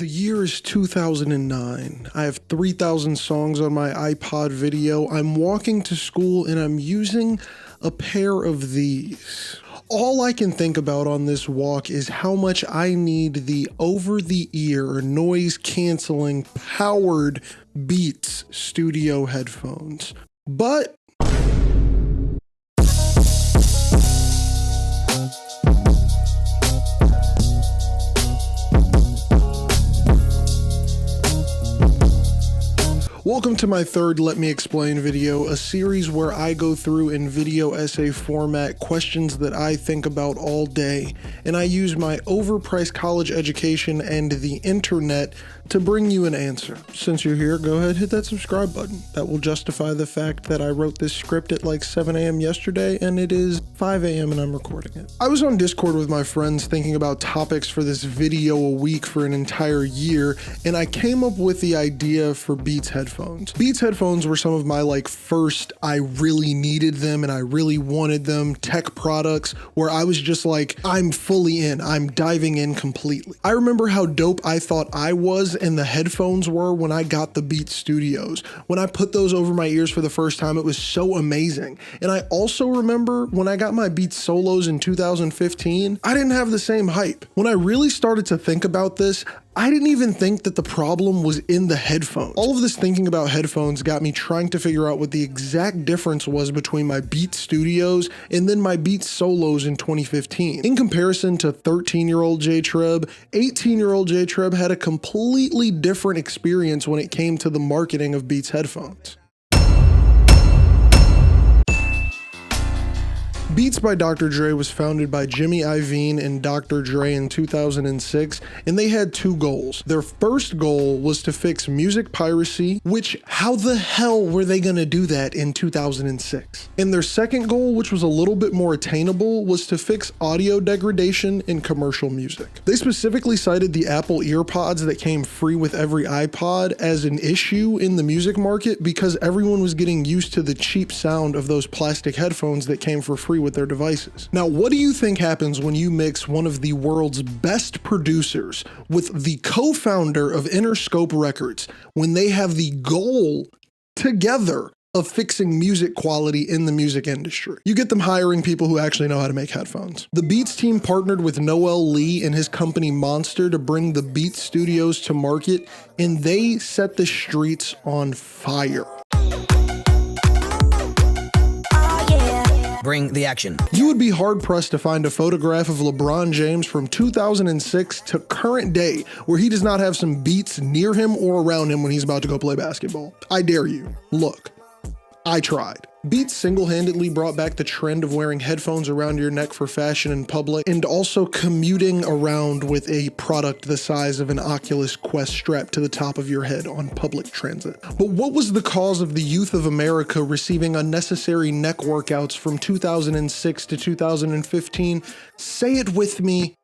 The year is 2009. I have 3,000 songs on my iPod video. I'm walking to school and I'm using a pair of these. All I can think about on this walk is how much I need the over-the-ear, noise-canceling, powered Beats studio headphones. But welcome to my third Let Me Explain video, a series where I go through in video essay format questions that I think about all day, and I use my overpriced college education and the internet to bring you an answer. Since you're here, go ahead, hit that subscribe button. That will justify the fact that I wrote this script at like 7 a.m. yesterday, and it is 5 a.m. and I'm recording it. I was on Discord with my friends thinking about topics for this video a week for an entire year, and I came up with the idea for Beats headphones. Beats headphones were some of my first, I really needed them and I really wanted them, tech products where I was just like, I'm fully in, I'm diving in completely. I remember how dope I thought I was and the headphones were when I got the Beats Studios. When I put those over my ears for the first time, it was so amazing. And I also remember when I got my Beats Solos in 2015, I didn't have the same hype. When I really started to think about this, I didn't even think that the problem was in the headphones. All of this thinking about headphones got me trying to figure out what the exact difference was between my Beats Studios and then my Beats Solos in 2015. In comparison to 13-year-old J-Treb, 18-year-old J-Treb had a completely different experience when it came to the marketing of Beats headphones. Beats by Dr. Dre was founded by Jimmy Iovine and Dr. Dre in 2006, and they had two goals. Their first goal was to fix music piracy, which how the hell were they gonna do that in 2006? And their second goal, which was a little bit more attainable, was to fix audio degradation in commercial music. They specifically cited the Apple EarPods that came free with every iPod as an issue in the music market because everyone was getting used to the cheap sound of those plastic headphones that came for free with their devices. Now, what do you think happens when you mix one of the world's best producers with the co-founder of Interscope Records when they have the goal together of fixing music quality in the music industry? You get them hiring people who actually know how to make headphones. The Beats team partnered with Noel Lee and his company Monster to bring the Beats Studios to market, and they set the streets on fire. Bring the action. You would be hard-pressed to find a photograph of LeBron James from 2006 to current day where he does not have some Beats near him or around him when he's about to go play basketball. I dare you. Look, I tried. Beats single-handedly brought back the trend of wearing headphones around your neck for fashion in public, and also commuting around with a product the size of an Oculus Quest strapped to the top of your head on public transit. But what was the cause of the youth of America receiving unnecessary neck workouts from 2006 to 2015? Say it with me: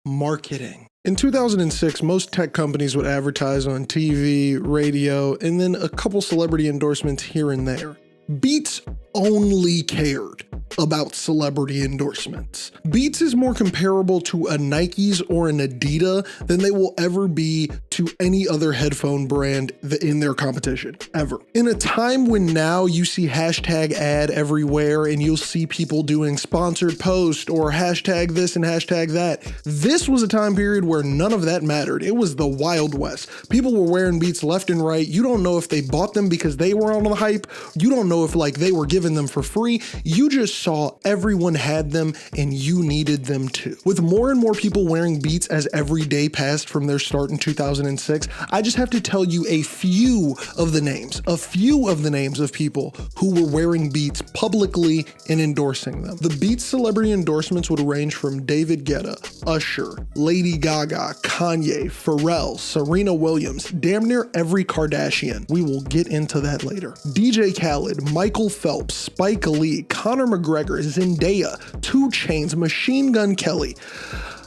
marketing. In 2006, most tech companies would advertise on TV, radio, and then a couple celebrity endorsements here and there. Beats only cared about celebrity endorsements. Beats is more comparable to a Nike's or an Adidas than they will ever be to any other headphone brand in their competition, ever. In a time when now you see hashtag ad everywhere and you'll see people doing sponsored post or hashtag this and hashtag that, this was a time period where none of that mattered. It was the Wild West. People were wearing Beats left and right. You don't know if they bought them because they were on the hype. You don't know if they were given them for free. You just saw everyone had them and you needed them too. With more and more people wearing Beats as every day passed from their start in 2006, I just have to tell you a few of the names of people who were wearing Beats publicly and endorsing them. The Beats celebrity endorsements would range from David Guetta, Usher, Lady Gaga, Kanye, Pharrell, Serena Williams, damn near every Kardashian. We will get into that later. DJ Khaled, Michael Phelps, Spike Lee, Conor McGregor, Zendaya, 2 Chainz, Machine Gun Kelly,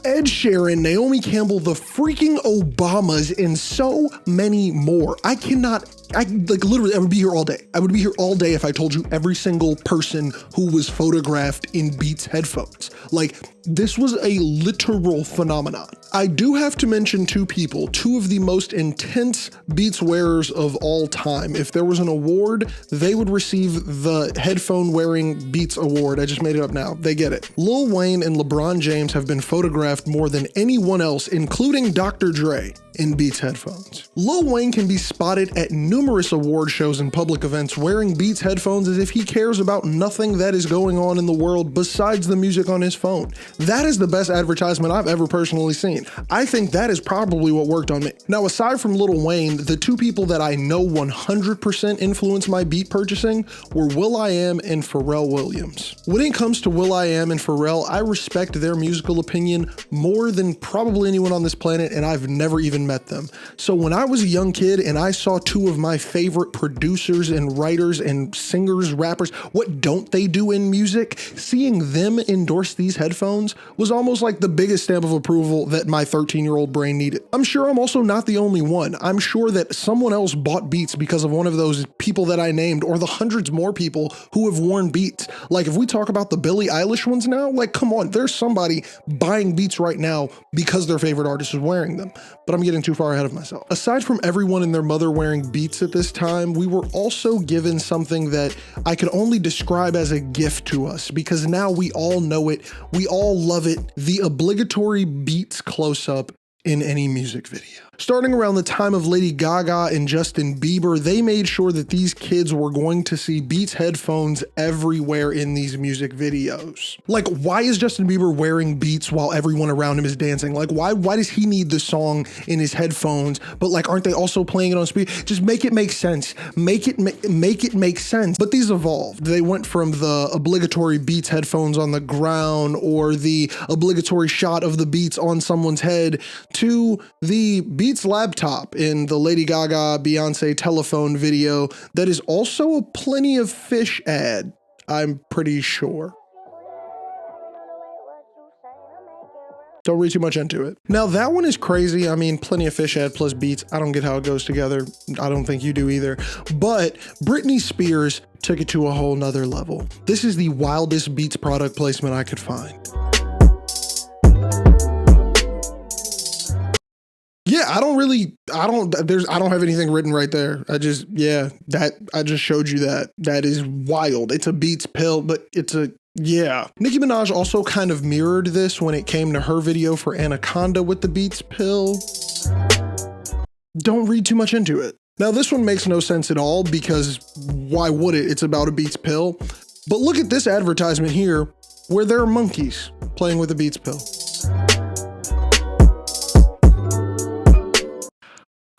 Ed Sheeran, Naomi Campbell, the freaking Obamas, and so many more. I cannot literally, I would be here all day. I would be here all day if I told you every single person who was photographed in Beats headphones. Like, this was a literal phenomenon. I do have to mention two people, two of the most intense Beats wearers of all time. If there was an award, they would receive the headphone wearing Beats award. I just made it up now. They get it. Lil Wayne and LeBron James have been photographed more than anyone else, including Dr. Dre, in Beats headphones. Lil Wayne can be spotted at numerous award shows and public events wearing Beats headphones as if he cares about nothing that is going on in the world besides the music on his phone. That is the best advertisement I've ever personally seen. I think that is probably what worked on me. Now, aside from Lil Wayne, the two people that I know 100% influenced my beat purchasing were will.i.am and Pharrell Williams. When it comes to will.i.am and Pharrell, I respect their musical opinion more than probably anyone on this planet, and I've never even met them. So when I was a young kid and I saw two of my favorite producers and writers and singers, rappers, what don't they do in music? Seeing them endorse these headphones was almost like the biggest stamp of approval that my 13-year-old brain needed. I'm sure I'm also not the only one. I'm sure that someone else bought Beats because of one of those people that I named, or the hundreds more people who have worn Beats. Like, if we talk about the Billie Eilish ones now, like, come on, there's somebody buying Beats right now because their favorite artist is wearing them. But I'm getting too far ahead of myself. Aside from everyone and their mother wearing Beats at this time, we were also given something that I could only describe as a gift to us, because now we all know it, we all love it, the obligatory Beats close-up in any music video. Starting around the time of Lady Gaga and Justin Bieber, they made sure that these kids were going to see Beats headphones everywhere in these music videos. Like, why is Justin Bieber wearing Beats while everyone around him is dancing? Like, why does he need the song in his headphones, but like, aren't they also playing it on speaker? Just make it make sense. Make it make sense. But these evolved. They went from the obligatory Beats headphones on the ground, or the obligatory shot of the Beats on someone's head, to the Beats laptop in the Lady Gaga Beyonce telephone video that is also a Plenty of Fish ad, I'm pretty sure. Don't read too much into it. Now that one is crazy. I mean, Plenty of Fish ad plus Beats, I don't get how it goes together. I don't think you do either. But Britney Spears took it to a whole nother level. This is the wildest Beats product placement I could find. Yeah, I don't have anything written right there. I just showed you that. That is wild. It's a Beats pill, but yeah. Nicki Minaj also kind of mirrored this when it came to her video for Anaconda with the Beats pill. Don't read too much into it. Now this one makes no sense at all, because why would it? It's about a Beats pill. But look at this advertisement here where there are monkeys playing with a Beats pill.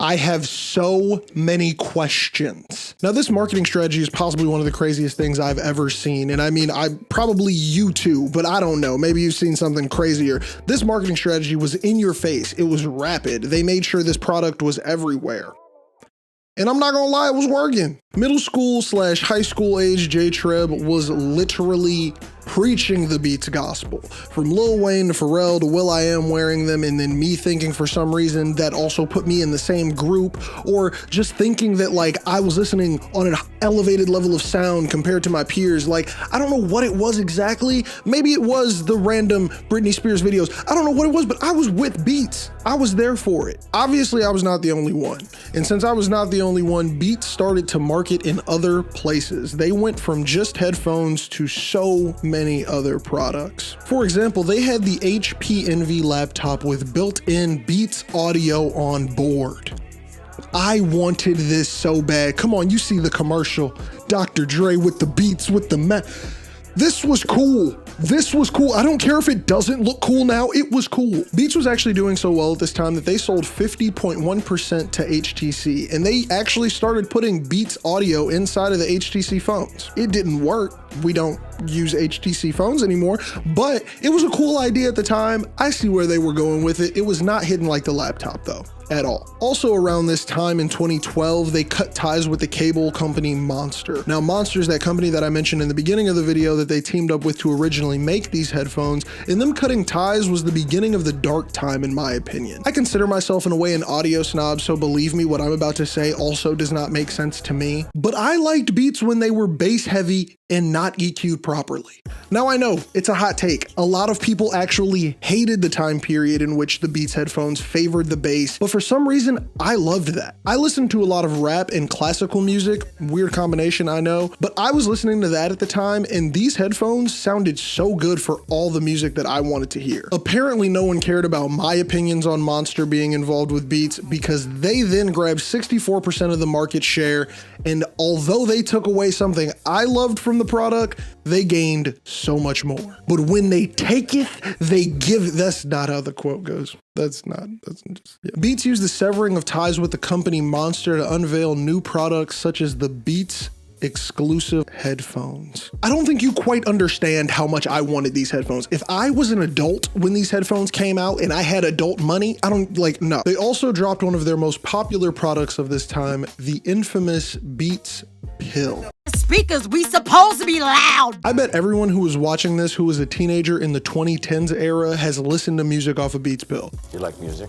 I have so many questions. Now, this marketing strategy is possibly one of the craziest things I've ever seen. And I mean, probably you too, but I don't know. Maybe you've seen something crazier. This marketing strategy was in your face. It was rapid. They made sure this product was everywhere. And I'm not gonna lie, it was working. Middle school / high school age J-Treb was literally preaching the Beats gospel. From Lil Wayne to Pharrell to will.i.am wearing them, and then me thinking for some reason that also put me in the same group, or just thinking that like I was listening on an elevated level of sound compared to my peers. Like, I don't know what it was exactly. Maybe it was the random Britney Spears videos. I don't know what it was, but I was with Beats. I was there for it. Obviously, I was not the only one. And since I was not the only one, Beats started to market in other places. They went from just headphones to so many other products. For example, they had the HP Envy laptop with built-in Beats audio on board. I wanted this so bad. Come on, you see the commercial. Dr. Dre with the Beats, with the This was cool. This was cool. I don't care if it doesn't look cool now, it was cool. Beats was actually doing so well at this time that they sold 50.1% to HTC, and they actually started putting Beats audio inside of the HTC phones. It didn't work. we don't use HTC phones anymore, but it was a cool idea at the time. I see where they were going with it. It was not hidden like the laptop though, at all. Also around this time in 2012, they cut ties with the cable company Monster. Now Monster is that company that I mentioned in the beginning of the video that they teamed up with to originally make these headphones, and them cutting ties was the beginning of the dark time in my opinion. I consider myself in a way an audio snob, so believe me, what I'm about to say also does not make sense to me, but I liked Beats when they were bass heavy and not EQ'd properly. Now I know, it's a hot take. A lot of people actually hated the time period in which the Beats headphones favored the bass, but for some reason, I loved that. I listened to a lot of rap and classical music, weird combination I know, but I was listening to that at the time, and these headphones sounded so good for all the music that I wanted to hear. Apparently no one cared about my opinions on Monster being involved with Beats because they then grabbed 64% of the market share, and although they took away something I loved from the product, they gained so much more. But when they take it, they give. That's not how the quote goes. That's just, yeah. Beats used the severing of ties with the company Monster to unveil new products such as the Beats exclusive headphones. I don't think you quite understand how much I wanted these headphones. If I was an adult when these headphones came out and I had adult money, no. They also dropped one of their most popular products of this time, the infamous Beats Pill. Speakers, we supposed to be loud. I bet everyone who was watching this who was a teenager in the 2010s era has listened to music off of Beats Pill. You like music?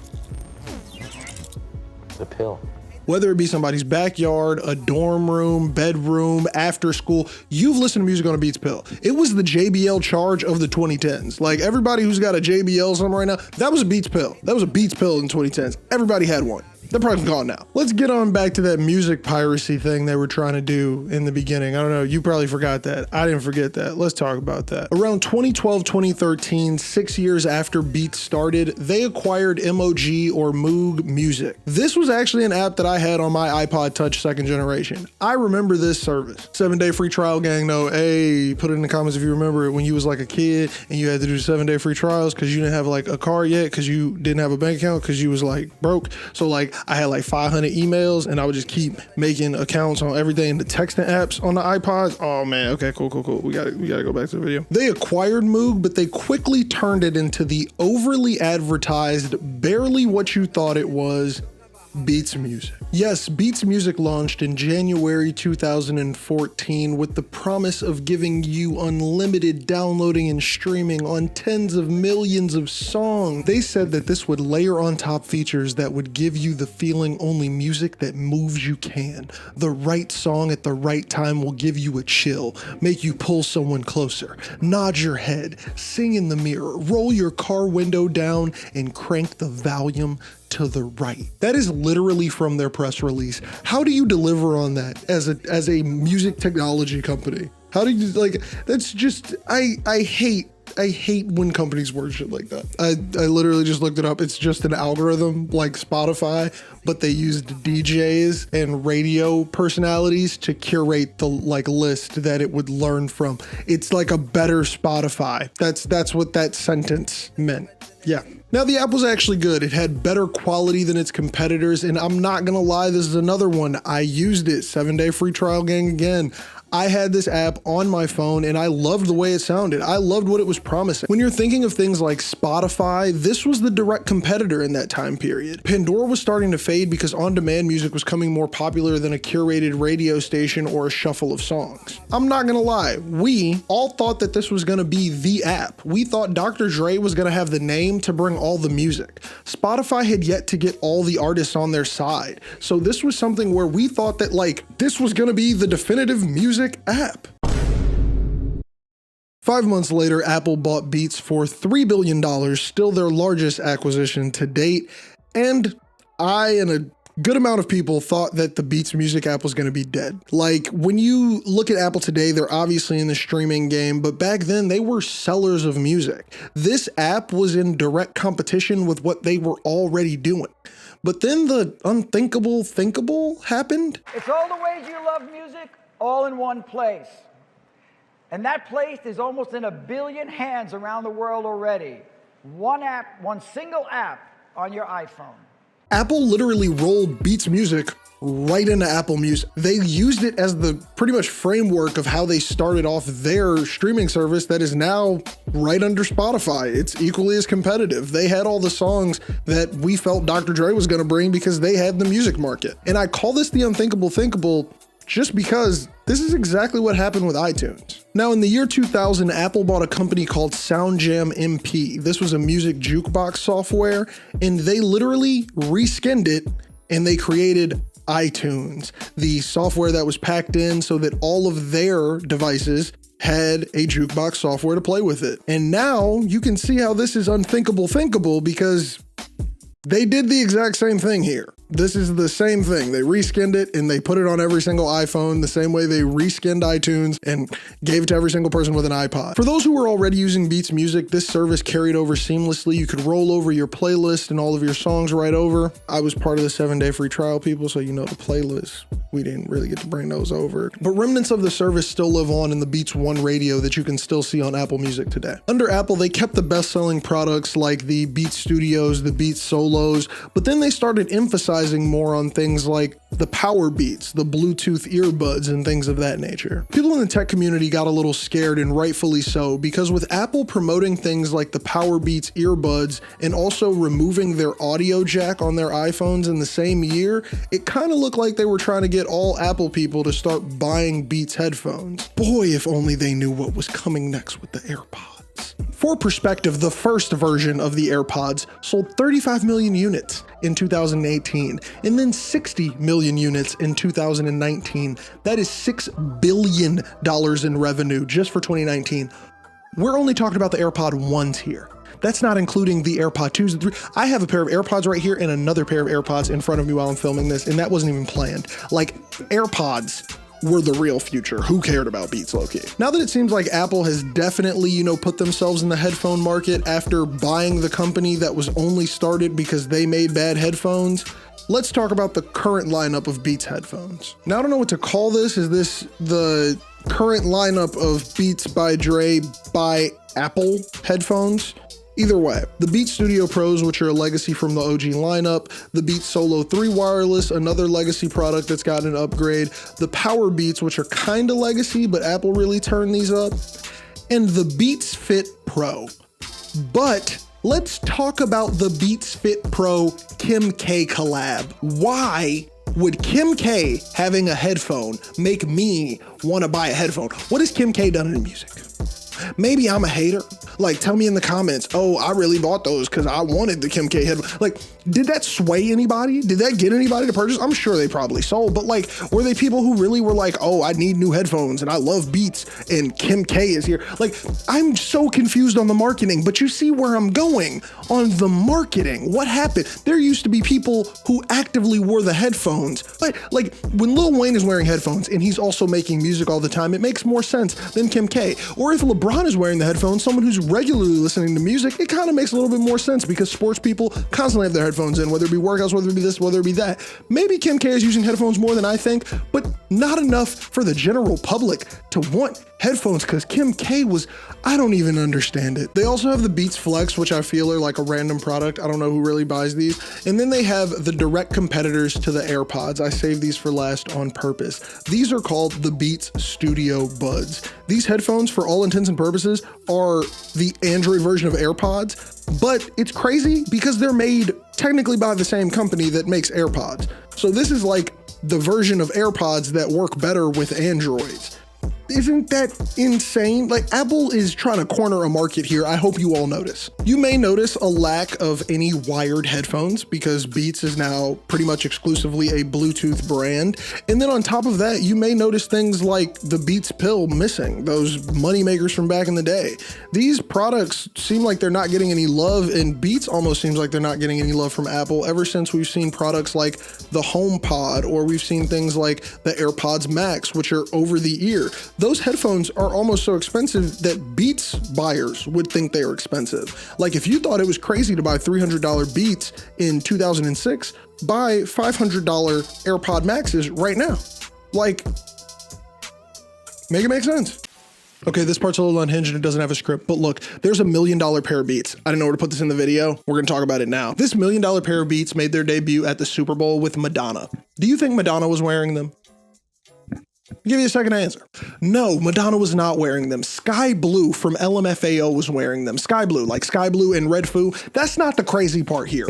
The pill. Whether it be somebody's backyard, a dorm room, bedroom, after school, you've listened to music on a Beats Pill. It was the JBL charge of the 2010s. Like everybody who's got a JBL something right now, that was a Beats Pill. That was a Beats Pill in 2010s. Everybody had one. That product's gone now. Let's get on back to that music piracy thing they were trying to do in the beginning. I don't know, you probably forgot that. I didn't forget that. Let's talk about that. Around 2012, 2013, 6 years after Beats started, they acquired MOG or Moog Music. This was actually an app that I had on my iPod Touch 2nd generation. I remember this service. 7-day free trial, gang. No, hey, put it in the comments if you remember it when you was like a kid and you had to do 7-day free trials because you didn't have like a car yet, because you didn't have a bank account, because you was like broke. So like I had like 500 emails and I would just keep making accounts on everything, the texting apps on the iPods. Oh man, okay, cool. We gotta go back to the video. They acquired Moog, but they quickly turned it into the overly advertised, barely what you thought it was, Beats Music. Yes, Beats Music launched in January 2014 with the promise of giving you unlimited downloading and streaming on tens of millions of songs. They said that this would layer on top features that would give you the feeling only music that moves you can. The right song at the right time will give you a chill, make you pull someone closer, nod your head, sing in the mirror, roll your car window down, and crank the volume to the right. That is literally from their press release. How do you deliver on that as a music technology company? How do you, like, that's just, I hate when companies word shit like that. I literally just looked it up. It's just an algorithm like Spotify, but they used DJs and radio personalities to curate the like list that it would learn from. It's like a better Spotify. That's what that sentence meant. Yeah. Now the app was actually good. It had better quality than its competitors, and I'm not gonna lie, this is another one. I used it, 7-day free trial, gang, again. I had this app on my phone and I loved the way it sounded. I loved what it was promising. When you're thinking of things like Spotify, this was the direct competitor in that time period. Pandora was starting to fade because on-demand music was becoming more popular than a curated radio station or a shuffle of songs. I'm not gonna lie, we all thought that this was gonna be the app. We thought Dr. Dre was gonna have the name to bring all the music. Spotify had yet to get all the artists on their side. So this was something where we thought that like, this was gonna be the definitive music app. 5 months later, Apple bought Beats for $3 billion, still their largest acquisition to date. And I and a good amount of people thought that the Beats Music app was going to be dead. Like when you look at Apple today, they're obviously in the streaming game, but back then they were sellers of music. This app was in direct competition with what they were already doing. But then the unthinkable thinkable happened. It's all the ways you love music, all in one place. And that place is almost in 1 billion hands around the world already. One app, one single app on your iPhone. Apple literally rolled Beats Music right into Apple Music. They used it as the pretty much framework of how they started off their streaming service that is now right under Spotify. It's equally as competitive. They had all the songs that we felt Dr. Dre was going to bring because they had the music market. And I call this the unthinkable thinkable just because this is exactly what happened with iTunes. Now, in the year 2000, Apple bought a company called SoundJam MP. This was a music jukebox software, and they literally reskinned it and they created iTunes, the software that was packed in so that all of their devices had a jukebox software to play with it. And now you can see how this is unthinkable thinkable because they did the exact same thing here. This is the same thing. They reskinned it and they put it on every single iPhone the same way they reskinned iTunes and gave it to every single person with an iPod. For those who were already using Beats Music, this service carried over seamlessly. You could roll over your playlist and all of your songs right over. I was part of the 7-day free trial, people, so you know the playlist. We didn't really get to bring those over. But remnants of the service still live on in the Beats One radio that you can still see on Apple Music today. Under Apple, they kept the best-selling products like the Beats Studios, the Beats Solos, but then they started emphasizing more on things like the Power Beats, the Bluetooth earbuds, and things of that nature. People in the tech community got a little scared, and rightfully so, because with Apple promoting things like the Power Beats earbuds and also removing their audio jack on their iPhones in the same year, it kind of looked like they were trying to get all Apple people to start buying Beats headphones. Boy, if only they knew what was coming next with the AirPods. For perspective, the first version of the AirPods sold 35 million units in 2018, and then 60 million units in 2019. That is $6 billion in revenue just for 2019. We're only talking about the AirPod 1s here. That's not including the AirPod 2s and 3s. I have a pair of AirPods right here and another pair of AirPods in front of me while I'm filming this, and that wasn't even planned. Like, AirPods were the real future. Who cared about Beats, low-key? Now that it seems like Apple has definitely, put themselves in the headphone market after buying the company that was only started because they made bad headphones, let's talk about the current lineup of Beats headphones. Now, I don't know what to call this. Is this the current lineup of Beats by Dre by Apple headphones? Either way, the Beats Studio Pros, which are a legacy from the OG lineup, the Beats Solo 3 Wireless, another legacy product that's gotten an upgrade, the Power Beats, which are kinda legacy, but Apple really turned these up, and the Beats Fit Pro. But let's talk about the Beats Fit Pro Kim K collab. Why would Kim K having a headphone make me wanna buy a headphone? What has Kim K done in music? Maybe I'm a hater. Like, tell me in the comments, oh, I really bought those because I wanted the Kim K headphone. Like, did that sway anybody? Did that get anybody to purchase? I'm sure they probably sold, but like, were they people who really were like, oh, I need new headphones and I love Beats and Kim K is here? Like, I'm so confused on the marketing, but you see where I'm going on the marketing. What happened? There used to be people who actively wore the headphones, but like when Lil Wayne is wearing headphones and he's also making music all the time, it makes more sense than Kim K. Or if LeBron is wearing the headphones, someone who's regularly listening to music, it kind of makes a little bit more sense because sports people constantly have their headphones in, whether it be workouts, whether it be this, whether it be that. Maybe Kim K is using headphones more than I think, but not enough for the general public to want headphones because Kim K was, I don't even understand it. They also have the Beats Flex, which I feel are like a random product. I don't know who really buys these. And then they have the direct competitors to the AirPods. I saved these for last on purpose. These are called the Beats Studio Buds. These headphones, for all intents and purposes, are the Android version of AirPods, but it's crazy because they're made technically by the same company that makes AirPods. So this is like the version of AirPods that work better with Androids. Isn't that insane? Like, Apple is trying to corner a market here. I hope you all notice. You may notice a lack of any wired headphones because Beats is now pretty much exclusively a Bluetooth brand. And then on top of that, you may notice things like the Beats Pill missing, those money makers from back in the day. These products seem like they're not getting any love, and Beats almost seems like they're not getting any love from Apple ever since we've seen products like the HomePod, or we've seen things like the AirPods Max, which are over the ear. Those headphones are almost so expensive that Beats buyers would think they are expensive. Like, if you thought it was crazy to buy $300 Beats in 2006, buy $500 AirPod Maxes right now. Like, make it make sense. Okay, this part's a little unhinged and it doesn't have a script, but look, there's $1 million pair of Beats. I didn't know where to put this in the video. We're gonna talk about it now. This $1 million pair of Beats made their debut at the Super Bowl with Madonna. Do you think Madonna was wearing them? I'll give you a second to answer. No, Madonna was not wearing them. Sky Blue from LMFAO was wearing them. Sky Blue, like Sky Blue and Red Foo. That's not the crazy part here.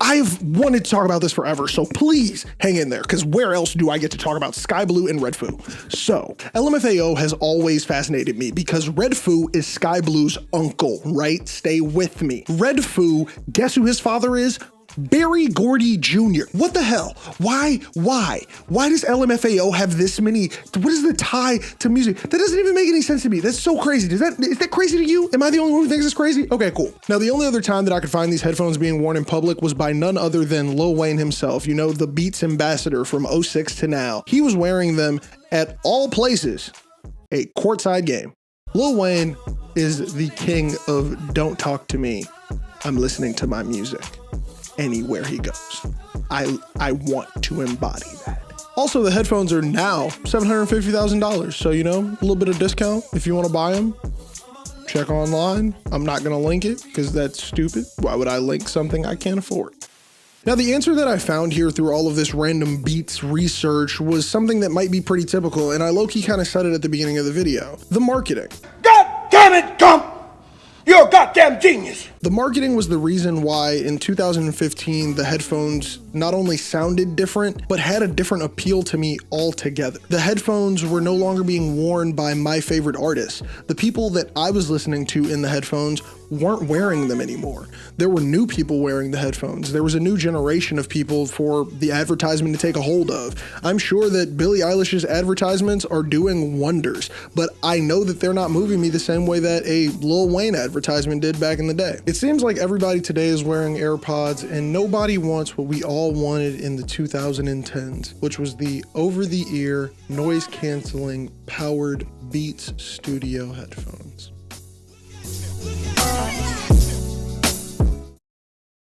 I've wanted to talk about this forever, so please hang in there, because where else do I get to talk about Sky Blue and Red Foo? So, LMFAO has always fascinated me because Red Foo is Sky Blue's uncle, right? Stay with me. Red Foo, guess who his father is? Barry Gordy Jr. What the hell? Why does LMFAO have this many? What is the tie to music? That doesn't even make any sense to me. That's so crazy. Is that crazy to you? Am I the only one who thinks it's crazy? Okay, cool. Now, the only other time that I could find these headphones being worn in public was by none other than Lil Wayne himself. You know, the Beats ambassador from 06 to now. He was wearing them at all places, a courtside game. Lil Wayne is the king of don't talk to me. I'm listening to my music. Anywhere he goes. I want to embody that. Also, the headphones are now $750,000. So, you know, a little bit of discount if you want to buy them. Check online. I'm not going to link it because that's stupid. Why would I link something I can't afford? Now, the answer that I found here through all of this random Beats research was something that might be pretty typical, and I low-key kind of said it at the beginning of the video. The marketing. God damn it, Gump! You're a goddamn genius! The marketing was the reason why in 2015 the headphones not only sounded different, but had a different appeal to me altogether. The headphones were no longer being worn by my favorite artists. The people that I was listening to in the headphones weren't wearing them anymore. There were new people wearing the headphones. There was a new generation of people for the advertisement to take a hold of. I'm sure that Billie Eilish's advertisements are doing wonders, but I know that they're not moving me the same way that a Lil Wayne advertisement did back in the day. It seems like everybody today is wearing AirPods and nobody wants what we all wanted in the 2010s, which was the over-the-ear, noise-canceling, powered Beats Studio headphones.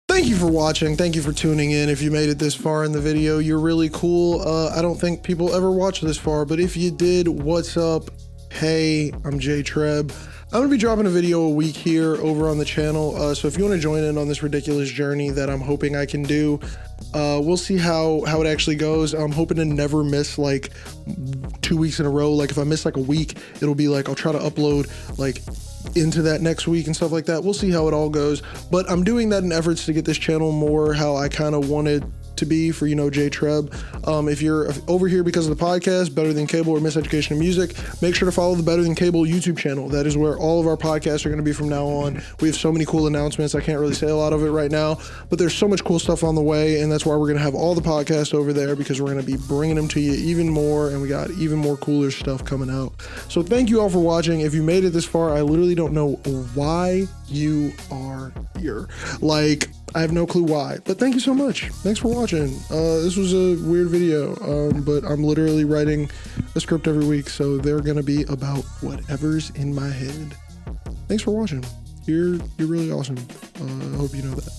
Thank you for watching. Thank you for tuning in. If you made it this far in the video, you're really cool. I don't think people ever watch this far, but if you did, what's up? Hey, I'm J-Treb. I'm gonna be dropping a video a week here over on the channel. So if you want to join in on this ridiculous journey that I'm hoping I can do, we'll see how it actually goes. I'm hoping to never miss like 2 weeks in a row. Like if I miss like a week, it'll be like I'll try to upload like into that next week and stuff like that. We'll see how it all goes, but I'm doing that in efforts to get this channel more how I kind of wanted to be for, you know, J-Treb. If you're over here because of the podcast, Better Than Cable or Miseducation of Music, make sure to follow the Better Than Cable YouTube channel. That is where all of our podcasts are going to be from now on. We have so many cool announcements. I can't really say a lot of it right now, but there's so much cool stuff on the way, and that's why we're going to have all the podcasts over there, because we're going to be bringing them to you even more, and we got even more cooler stuff coming out. So thank you all for watching. If you made it this far, I literally don't know why you are here. Like, I have no clue why, but thank you so much. Thanks for watching. This was a weird video, but I'm literally writing a script every week, so they're gonna be about whatever's in my head. Thanks for watching. You're really awesome. I hope you know that.